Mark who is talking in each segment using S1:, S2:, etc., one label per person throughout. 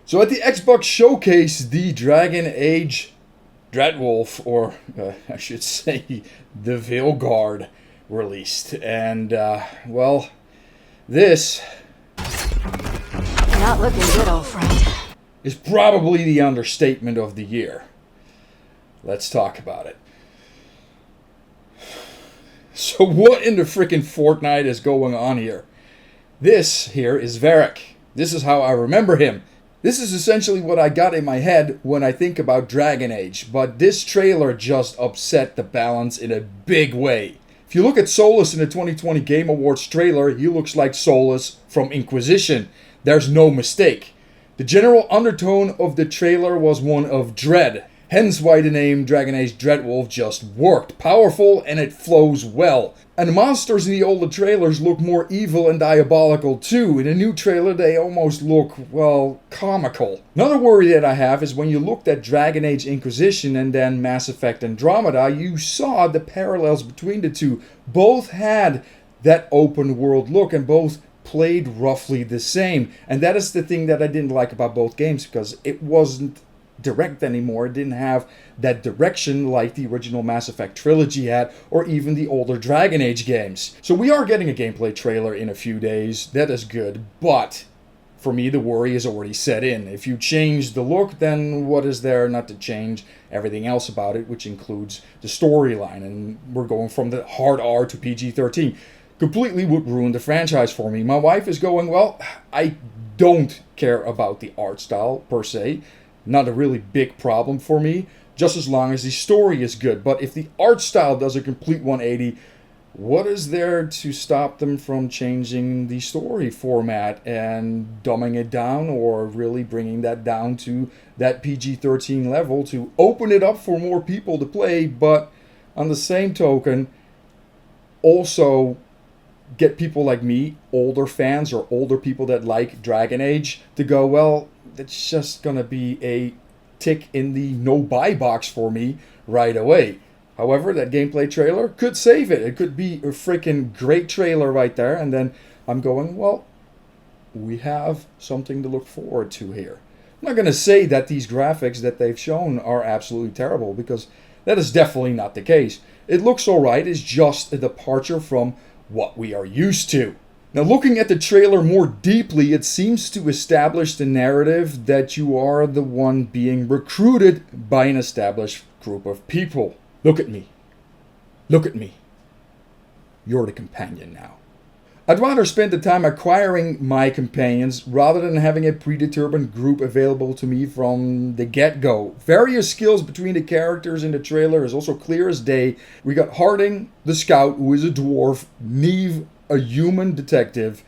S1: So at the Xbox Showcase, the Dragon Age Dreadwolf, or I should say the Veilguard, released. And, well, this
S2: Not looking good, old friend.
S1: is probably the understatement of the year. Let's talk about it. So what in the frickin' Fortnite is going on here? This here is Varric. This is how I remember him. This is essentially what I got in my head when I think about Dragon Age, but this trailer just upset the balance in a big way. If you look at Solus in the 2020 Game Awards trailer, he looks like Solus from Inquisition. There's no mistake. The general undertone of the trailer was one of dread. Hence why the name Dragon Age Dreadwolf just worked. Powerful and it flows well. And the monsters in the older trailers look more evil and diabolical too. In the new trailer they almost look, well, comical. Another worry that I have is when you looked at Dragon Age Inquisition and then Mass Effect Andromeda, you saw the parallels between the two. Both had that open world look and both played roughly the same. And that is the thing that I didn't like about both games, because it wasn't direct anymore. It didn't have that direction like the original Mass Effect trilogy had, or even the older Dragon Age games. So we are getting a gameplay trailer in a few days. That is good, but for me the worry is already set in. If you change the look, then what is there not to change everything else about it, which includes the storyline, and we're going from the hard R to PG-13. Completely would ruin the franchise for me. My wife is going, well, I don't care about the art style per se. Not a really big problem for me, just as long as the story is good. But if the art style does a complete 180, what is there to stop them from changing the story format and dumbing it down, or really bringing that down to that PG-13 level to open it up for more people to play, but on the same token, also get people like me, older fans or older people that like Dragon Age, to go, well, it's just gonna be a tick in the no buy box for me right away. However, that gameplay trailer could save it. It could be a freaking great trailer right there, and then I'm going, well, we have something to look forward to here. I'm not gonna say that these graphics that they've shown are absolutely terrible, because that is definitely not the case. It looks alright. It's just a departure from what we are used to. Now, looking at the trailer more deeply, it seems to establish the narrative that you are the one being recruited by an established group of people. Look at me. Look at me. You're the companion now. I'd rather spend the time acquiring my companions rather than having a predetermined group available to me from the get-go. Various skills between the characters in the trailer is also clear as day. We got Harding, the scout, who is a dwarf, Neve, a human detective,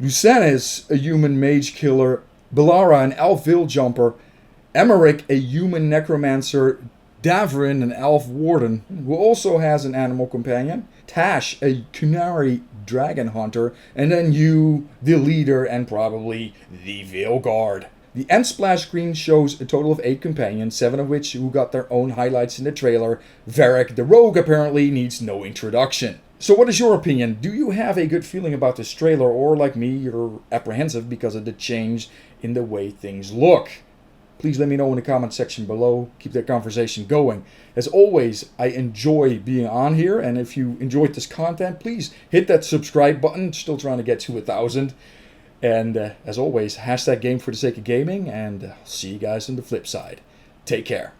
S1: Lucanus, a human mage killer, Belara, an elf veil jumper, Emmerich, a human necromancer, Davrin, an elf warden, who also has an animal companion, Tash, a Kunari dragon hunter, and then you, the leader, and probably the Veilguard. The end splash screen shows a total of 8 companions, 7 of which who got their own highlights in the trailer. Varric, the rogue, apparently needs no introduction. So what is your opinion? Do you have a good feeling about this trailer, or like me, you're apprehensive because of the change in the way things look? Please let me know in the comment section below. Keep that conversation going. As always, I enjoy being on here, and if you enjoyed this content, please hit that subscribe button. Still trying to get to 1,000. And as always, hashtag game for the sake of gaming, and I'll see you guys on the flip side. Take care.